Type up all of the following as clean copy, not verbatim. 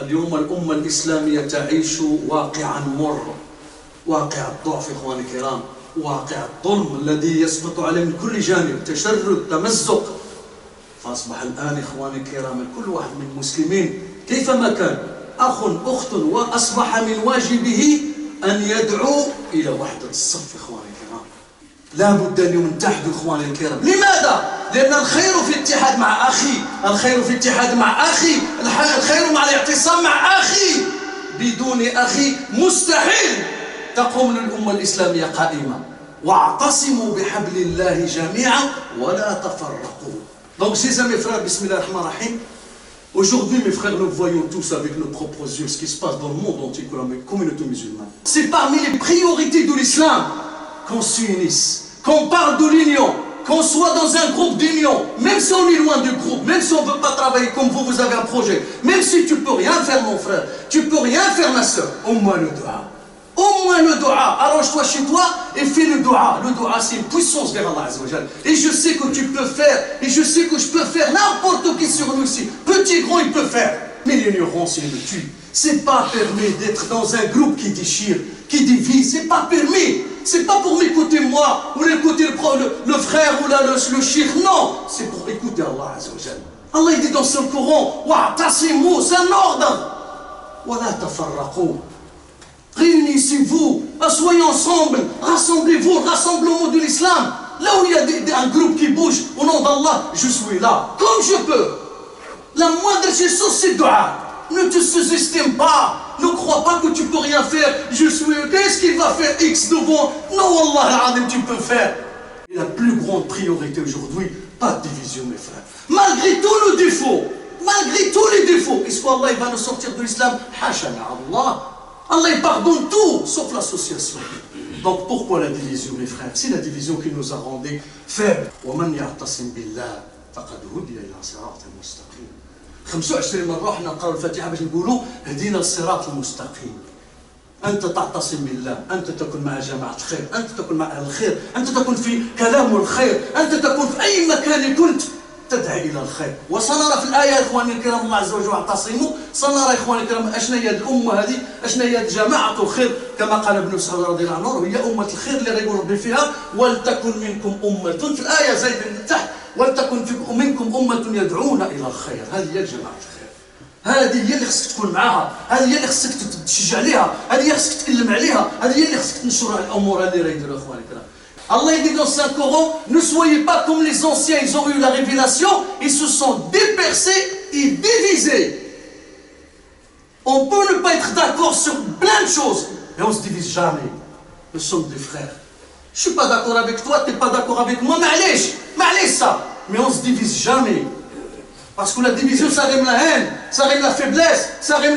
اليوم الأمة الإسلامية تعيش واقعا مر، واقع الضعف إخواني الكرام، واقع الظلم الذي يسقط عليه من كل جانب، تشرد، تمزق. فأصبح الآن إخواني الكرام كل واحد من المسلمين كيفما كان أخ أخت، وأصبح من واجبه أن يدعو إلى وحدة الصف. إخواني الكرام لا بد أن نتحدوا إخواني الكرام. لماذا؟ لأن الخير في الاتحاد مع أخي، الخير في الاتحاد مع أخي، الخير مع الاعتصام مع أخي. بدون أخي مستحيل تقوم الأمة الإسلامية قائمة. واعتصموا بحبل الله جميعا ولا تفرقوا. Donc chers amis frères, bismillah ar-Rahman ar-Rahim. Aujourd'hui mes frères, nous voyons tous avec nos propres yeux ce qui se passe dans le monde entier, dans la communauté musulmane. C'est parmi les priorités de l'islam qu'on s'unisse, qu'on parle de l'union, qu'on soit dans un groupe d'union, même si on est loin du groupe, même si on ne veut pas travailler comme vous, vous avez un projet, même si tu ne peux rien faire mon frère, tu ne peux rien faire ma soeur, au moins le dua. Au moins le dua, arrange-toi chez toi et fais le dua. Le dua c'est une puissance vers Allah Azza wa Jal. Et je sais que tu peux faire, et je sais que je peux faire, n'importe qui sur nous ici, petit, grand, il peut faire. Mais l'ignorance, il le tue. C'est pas permis d'être dans un groupe qui déchire, qui divise, c'est pas permis. C'est pas pour m'écouter moi, ou écouter le frère ou le shir, non. C'est pour écouter Allah Azza wa Jal. Allah il dit dans son Coran, wa'tasimu, c'est un ordre. Wa la tafarraqu. Réunissez-vous, soyez ensemble, rassemblez-vous, rassemblement de l'islam. Là où il y a un groupe qui bouge, au nom d'Allah, je suis là, comme je peux. La moindre chose, c'est dua. Ne te sous-estime pas, ne crois pas que tu peux rien faire. Je suis, qu'est-ce qu'il va faire X devant? Non, Allah, tu peux faire. Et la plus grande priorité aujourd'hui, pas de division, mes frères. Malgré tous nos défauts, malgré tous les défauts, est-ce qu'Allah va nous sortir de l'islam? Hachana Allah. Allah pardonne tout, sauf l'association. Donc pourquoi la division, mes frères? C'est la division qui nous a rendus faibles. وَمَنْ يَعْتَصِمْ بِاللَّهِ فَقَدْ هُدِيَ إِلَى صِرَاطٍ مُسْتَقِيمٍ. 25 مرة احنا نقرأ الفاتحة باش نقولوا هدينا الصراط المستقيم. أنت تعتصم بالله، أنت تكون مع جماعة الخير، أنت تكون مع أهل الخير، أنت تكون في كلام الخير، أنت تكون في أي مكان كنت تدعي إلى الخير. وسنرى في الآية إخواني الكرام الله عز وجل اعتصموا، سنرى إخواني الكرام أشنا هي الأمة هذه، أشنا هي جماعة الخير كما قال ابن مسعود رضي الله عنه، هي أمة الخير اللي يقول ربي فيها ولتكن منكم أمة. في الآية زايد من تحت ولتكن منكم أمة يدعون إلى الخير. هذه هي جماعة الخير، هذه هي اللي خصك تكون معاها، هذه هي اللي خصك تشجع عليها، هذه هي اللي خصك تتكلم عليها، هذه هي اللي خصك تنشر الأمور اللي راه يديروا إخواني الكرام. Allah dit dans Saint Coran, ne soyez pas comme les anciens, ils ont eu la révélation, ils se sont dépersés et divisés. On peut ne pas être d'accord sur plein de choses, mais on ne se divise jamais. Nous sommes des frères. Je ne suis pas d'accord avec toi, tu n'es pas d'accord avec moi, mais ça. Mais on ne se divise jamais. Parce que la division, ça rime la haine, ça rime la faiblesse, ça rime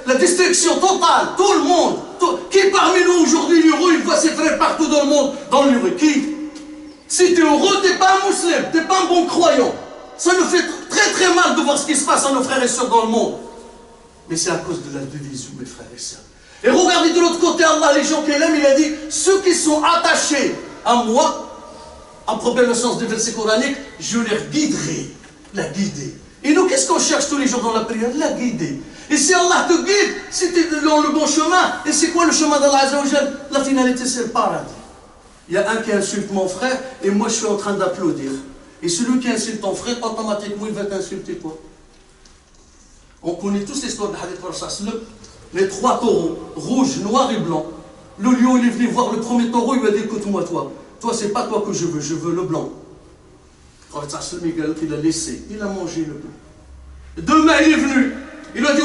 la destruction totale. Tout le monde. Qui parmi nous aujourd'hui heureux, il voit ses frères partout dans le monde, dans l'heureux? Qui? Si tu es heureux, tu n'es pas un musulman, tu n'es pas un bon croyant. Ça nous fait très très mal de voir ce qui se passe à nos frères et sœurs dans le monde. Mais c'est à cause de la division, mes frères et sœurs. Et regardez de l'autre côté, Allah, les gens qu'il aime, il a dit, ceux qui sont attachés à moi, en problème le sens du verset coranique, je les guiderai. La guider. Et nous, qu'est-ce qu'on cherche tous les jours dans la prière? La guider. Et si Allah te guide, si tu es dans le bon chemin, et c'est quoi le chemin d'Allah Azza wa Jal? La finalité, c'est le paradis. Il y a un qui insulte mon frère, et moi je suis en train d'applaudir. Et celui qui insulte ton frère, automatiquement, il va t'insulter toi. On connaît tous l'histoire de Hadith Rasul, les trois taureaux, rouge, noir et blanc. Le lion, il est venu voir le premier taureau, il lui a dit, écoute-moi toi, c'est pas toi que je veux le blanc. Il a laissé, il a mangé le blanc. Demain il est venu, il a dit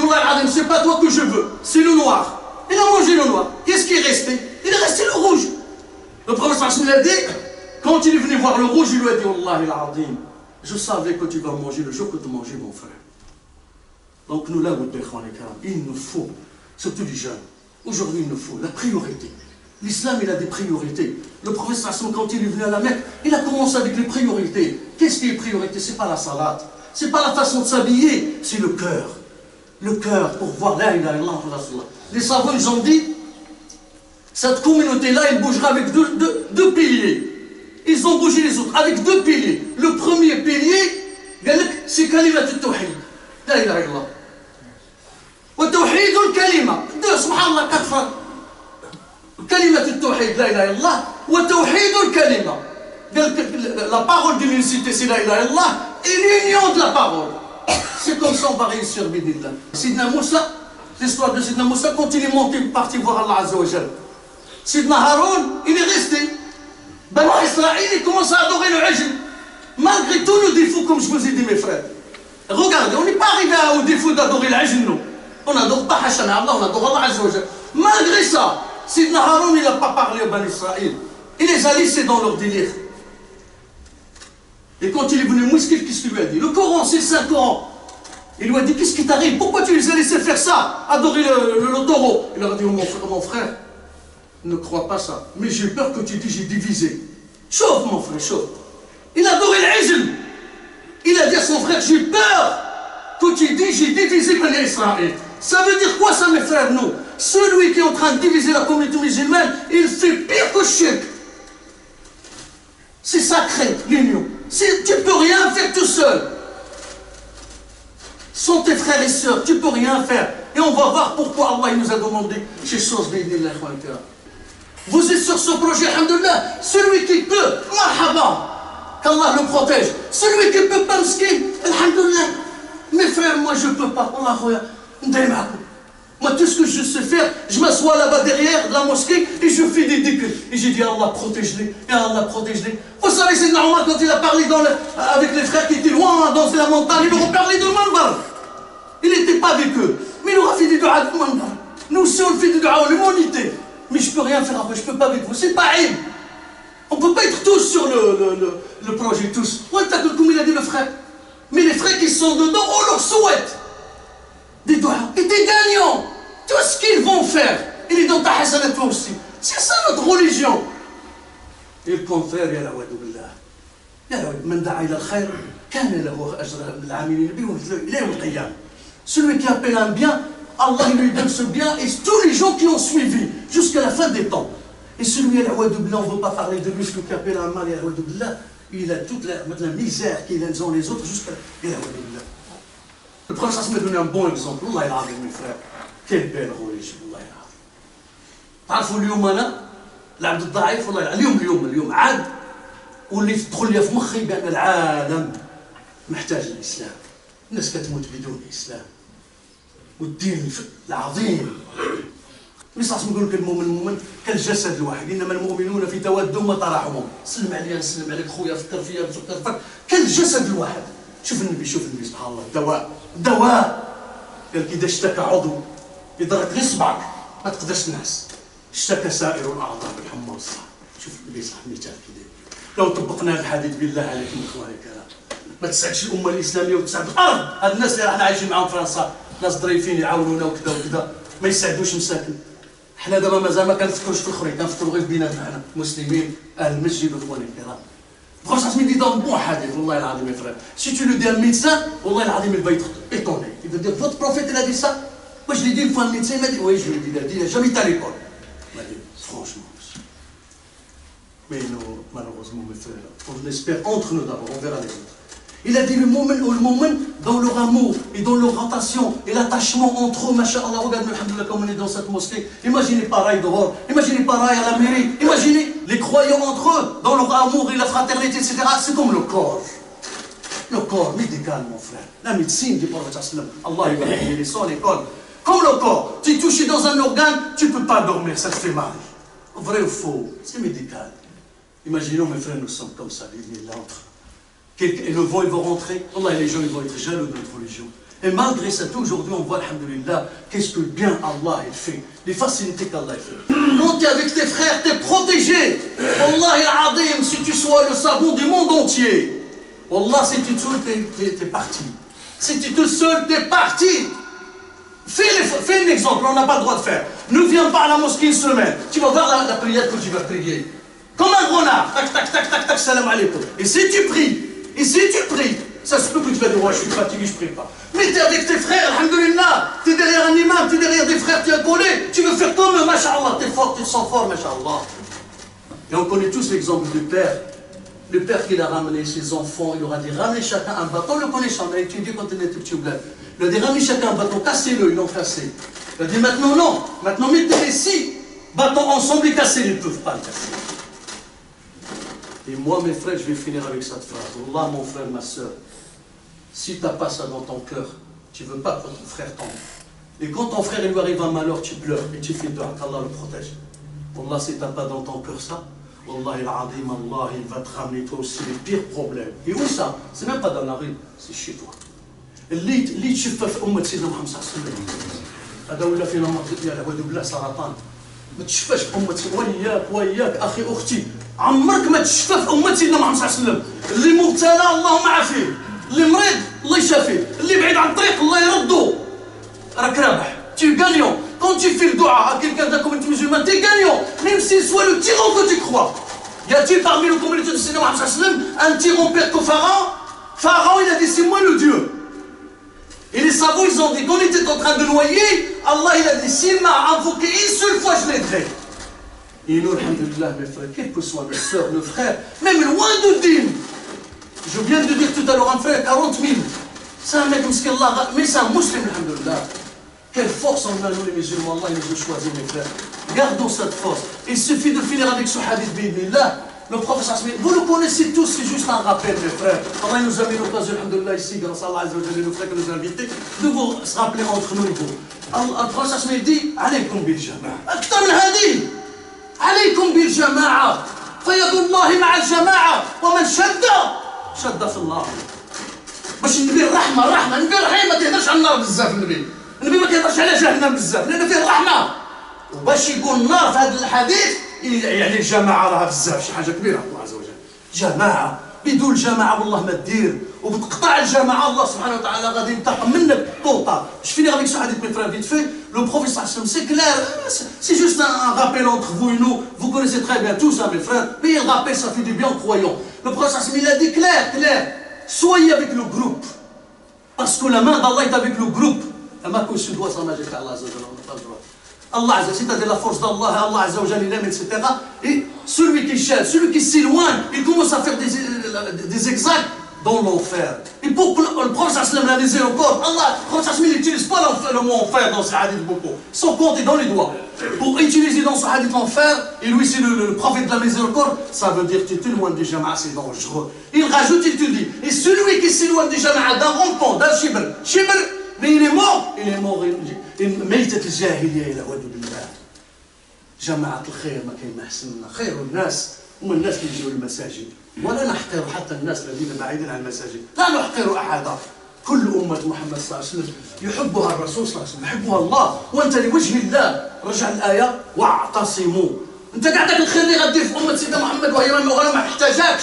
c'est pas toi que je veux, c'est le noir. Il a mangé le noir. Qu'est-ce qui est resté? Il est resté le rouge. Le prophète il a dit, quand il est venu voir le rouge, il lui a dit Wallahi je savais que tu vas manger le jour que tu mangeais mon frère. Donc nous là, il nous faut, surtout les jeunes, aujourd'hui il nous faut la priorité. L'islam, il a des priorités. Le prophète, quand il est venu à la Mecque, il a commencé avec les priorités. Qu'est-ce qui est priorité? Ce n'est pas la salade, ce n'est pas la façon de s'habiller, c'est le cœur. Le cœur, pour voir la ilaha illallah. Les savants, ils ont dit, cette communauté-là, elle bougera avec deux piliers. Ils ont bougé les autres avec deux piliers. Le premier pilier, c'est kalimat al-tawhid. La ilaha illallah. توحيد الكلمة. سبحان الله 4 كلمة التوحيد لا إله إلا الله وتوحيد الكلمة. La parole de l'unicité c'est la ilaha illallah et l'union de la parole. C'est comme ça on va réussir bidillah. Sidna Moussa, l'histoire de Sidna Moussa quand il est monté parti voir Allah Azza wa Jal. Sidna Haroun, il est resté. Bani Israël, il commence à adorer le ajl. Malgré tous nos défauts, comme je vous ai dit mes frères. Regardez, on n'est pas arrivé au défaut d'adorer l'ajl, non. On n'adore pas Hashem Allah, on adore Allah Azza wa Jal. Malgré ça, Sidna Haroun, il n'a pas parlé au Bani Israël. Il les a laissés dans leur délire. Et quand il est venu mousker, qu'est-ce qu'il lui a dit? Le Coran, c'est le Saint-Coran. Il lui a dit, qu'est-ce qui t'arrive? Pourquoi tu les as laissés faire ça? Adorer le taureau. Il leur a dit, oh, mon frère, ne crois pas ça. Mais j'ai peur que tu dis, j'ai divisé. Chauffe, mon frère, chauffe. Il a adoré l'Ajl. Il a dit à son frère, j'ai peur que tu dis, j'ai divisé Bani Israël. Ça veut dire quoi ça, mes frères? Non. Celui qui est en train de diviser la communauté musulmane, il fait pire que shirk. C'est sacré, l'union. Tu ne peux rien faire tout seul. Sans tes frères et sœurs, tu ne peux rien faire. Et on va voir pourquoi Allah il nous a demandé chez Sos Bédillah. Vous êtes sur ce projet, alhamdoulilah. Celui qui peut, marhaba, qu'Allah le protège. Celui qui ne peut pas, alhamdoulilah. Mes frères, moi je ne peux pas. Moi, tout ce que je sais faire, je m'assois là-bas derrière la mosquée et je fais des dhikr. Et j'ai dit, Allah protège-les, et Allah protège-les. Vous savez, c'est normal quand il a parlé avec les frères qui étaient loin dans la montagne, il leur a parlé de Manbar. Il n'était pas avec eux, mais il leur a fait des doigts de Manbar. Nous aussi, on fait des doigts, l'humanité. Mais je ne peux rien faire après, je ne peux pas avec vous. C'est pas aim. On ne peut pas être tous sur le projet, tous. Comme il a dit le frère. Mais les frères qui sont dedans, on leur souhaite des doigts et des gagnants. Tout ce qu'ils vont faire, il est dans ta hasanat toi aussi. C'est ça notre religion. Et le contraire, ya lawadou billah. Ya lawadou, man da'a ila al-khayr, kana lahu ajra al-amilin bi wa ila yawm al-qiyamah. Celui qui appelle un bien, Allah lui donne ce bien et tous les gens qui ont suivi jusqu'à la fin des temps. Et celui, ya lawadou billah, on ne veut pas parler de lui, celui qui appelle un mal, ya lawadou billah, il a toute la misère qu'ils ont les autres jusqu'à la ya lawadou billah. Le prophète m'a donné un bon exemple. Allah il mes frères. Quelle belle religion. Allah il تعرفوا اليوم أنا العبد الضعيف والله اليوم عاد واللي تدخل لي في مخي بأن العالم محتاج للإسلام. الناس كتموت بدون إسلام. والدين العظيم. النبي يقول لك المؤمن كالجسد الواحد انما المؤمنون في تودهم وتراحمهم. سلم عليا نسلم عليك خويا فكر فيا فكر كالجسد الواحد. شوف النبي سبحان الله دواء قال إذا اشتكى عضو يضرك غير صبعك ما تقدرش تنعس اشتكى سائر الأعضاء بالحمى والصحة. شوف النبي صح مثال كذا. لو طبقنا الحديث بالله عليكم إخواني الكرام ما تسعدش الأمة الإسلامية وتسعد الأرض. هاد الناس اللي راحنا عايشين معاهم في فرنسا ناس ظريفين يعاونونا وكذا وكذا ما يساعدوش مساكن. حنا دابا مازال ما كنفكروش في الآخرين كنفكروا غير بيناتنا حنا مسلمين أهل المسجد وإخواني الكرام. Franchement, il dit dans le bon hadith, Wallah al-Azim, mes frères. Si tu le dis à un médecin, Wallah al-Azim, il va être étonné. Il va dire, votre prophète, il a dit ça? Moi, je l'ai dit une fois à un médecin, il m'a dit, oui, je l'ai dit, il n'a jamais été à l'école. Il m'a dit, franchement. Mais nous, malheureusement, mes frères, on l'espère entre nous d'abord, on verra les autres. Il a dit le moment dans leur amour et dans leur rotation et l'attachement entre eux, masha'Allah, regardez, alhamdoulilah, comme on est dans cette mosquée. Imaginez pareil dehors, imaginez pareil à la mairie, imaginez les croyants entre eux, dans leur amour et la fraternité, etc. C'est comme le corps. Le corps médical, mon frère. La médecine du prophète sallam. Allah, il va les sons à l'école. Comme le corps, tu es touché dans un organe, tu ne peux pas dormir, ça te fait mal. Vrai ou faux, c'est médical. Imaginons, mes frères, nous sommes comme ça, l'autre. Et le vent, il va rentrer. Allah, les gens, ils vont être jaloux de notre religion. Et malgré ça, aujourd'hui, on voit, alhamdoulilah, qu'est-ce que bien Allah, il fait. Les facilités qu'Allah, il fait. Quand tu es avec tes frères, tu es protégé. Allah, il si tu sois le savon du monde entier. Wallah, si tu es tout seul, tu es parti. Si tu es tout seul, tu es parti. Fais un exemple, on n'a pas le droit de faire. Ne viens pas à la mosquée une semaine. Tu vas voir la prière que tu vas prier. Comme un renard. Tac, tac, tac, tac, tac, salam alaikum. Et si tu pries, ça se peut que tu vas dire, ouais, je suis fatigué, je ne prie pas. Mais tu es avec tes frères, alhamdoulilah, tu es derrière un imam, tu es derrière des frères, tu es collé, tu veux faire comme eux, masha'Allah, tu es fort, tu te sens fort, masha'Allah. Et on connaît tous l'exemple du père Le père qui l'a ramené, ses enfants, il leur a dit ramenez chacun un bâton. On le connaît, on a étudié quand il était petit au bled. Il a dit ramenez chacun un bâton, cassez-le, ils l'ont cassé. Il a dit maintenant non, maintenant mettez les 6 bâtons ensemble et cassez-les, ils ne peuvent pas le casser. Et moi, mes frères, je vais finir avec cette phrase. Allah, mon frère, ma soeur, si tu n'as pas ça dans ton cœur, tu ne veux pas que ton frère tombe. Et quand ton frère il lui arrive un malheur, tu pleures et tu fais dua qu'Allah le protège. Wallah, si tu n'as pas dans ton cœur ça, Wallah, Allah, il va te ramener toi aussi les pires problèmes. Et où ça? C'est même pas dans la rue, c'est chez toi. اللي تشوفها في أمة سيدنا محمد صلى الله عليه وسلم هذا ولا فينا مرض ديالها وهذا بلا سرطان ما تشفاش في أمة سيدنا وياك أخي أختي عمرك ما تشفى في أمة سيدنا محمد صلى الله عليه وسلم اللي مبتلى اللهم عافيه اللي مريض الله يشافيه اللي بعيد عن الطريق الله يردو راك رابح tu gagnant quand tu fais le dua à quelqu'un de la communauté musulmane tu es gagnant même s'il soit le tyran que tu crois y a-t-il parmi la communauté de Sayyidina Muhammad sallallahu alayhi wa sallam un tyran pire que Pharaon? Pharaon il a dit c'est moi le Dieu. Et les savants, ils ont dit qu'on était en train de noyer, Allah, il a dit, s'il m'a invoqué une seule fois, je l'aiderai. Et nous, alhamdulillah, mes frères, quels que soient nos soeurs, nos frères, même loin de Dîn. Je viens de dire tout à l'heure, un frère, 40 000. C'est un mec, mais c'est un musulman, alhamdulillah. Quelle force on a, nous, les musulmans, Allah, il nous a choisi, mes frères. Gardons cette force. Il suffit de finir avec ce hadith, bi'idhnillah. Le prophète, vous le connaissez tous, c'est juste un rappel, mes frères. Allah nous a mis l'occasion, alhamdulillah, ici, grâce à Allah, nos frères qui nous ont invités, de vous se rappeler entre nous et vous. Le prophète dit, alaykum bil jama'a. Aktar min hadi. Alaykum bil jama'a. Fayadullahi ma'a al-jama'a. Wa man shadda fi Allah. باش النبي الرحمة النبي الرحيم ما تهدرش على النار بزاف النبي ما كيهدرش على جهنم بزاف لأن فيه الرحمة وباش يقول النار في هذا الحديث يعني الجماعة راها بزاف شي حاجة كبيرة الله عز وجل جماعة بدون جماعة والله ما دير وبتقطع الجماعة الله سبحانه وتعالى غادي ينتقم منك طوطا je finis avec ce hadith mes frères vite fait le prophète sallallahu alayhi wa sallam c'est clair c'est juste un rappel entre vous et nous vous connaissez très bien tout ça mes frères mais il rappelle ça fait du bien aux croyants le prophète sallallahu alayhi wa sallam il a dit clair soyez avec le groupe parce que la main d'Allah est avec le groupe ما كنش ندوى sa majesté Allah azza wa jalla Allah Azza, c'est-à-dire la force d'Allah, Allah Azza wa Jalla, il aime, etc. Et celui qui cherche, celui qui s'éloigne, il commence à faire des exacts dans l'enfer. Et pour que le prophète sallam l'a lisé encore, Allah, le prophète sallam, il n'utilise pas le mot enfer dans ce hadith beaucoup. Sans compter dans les doigts. Pour utiliser dans ce hadith l'enfer, et lui c'est le prophète de la miséricorde, ça veut dire que tu t'éloignes du jama'a, c'est dangereux. Il rajoute, il te dit, et celui qui s'éloigne du jama'a d'un rond-point, d'un shibr, mais il est mort ميتة الجاهلية إلى أعوذ بالله جماعة الخير ما كاين ما أحسننا خير الناس هم الناس اللي يجوا للمساجد ولا نحقر حتى الناس الذين بعيدين عن المساجد لا نحقر أحدا كل أمة محمد صلى الله عليه وسلم يحبها الرسول صلى الله عليه وسلم يحبها الله وأنت لوجه الله رجع الآية واعتصموا أنت قاعدك الخير اللي غدير في أمة سيدنا محمد وهي ما محتاجاكش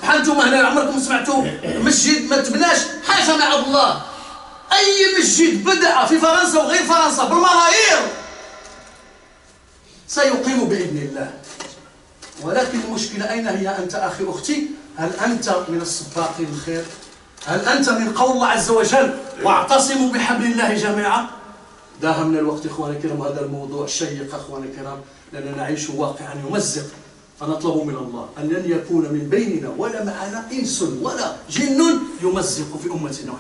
بحال نتوما هنا عمركم سمعتوا مسجد ما تبناش حاشا مع الله أي مسجد بدأ في فرنسا وغير فرنسا بالملايير سيقيم بإذن الله ولكن المشكلة أين هي أنت أخي أختي هل أنت من السباقين الخير هل أنت من قول الله عز وجل واعتصموا بحبل الله جميعا داهمنا الوقت إخواني الكرام هذا الموضوع شيق إخواني الكرام لأننا نعيش واقعا يمزق فنطلب من الله أن لن يكون من بيننا ولا معنا إنس ولا جن يمزق في أمتنا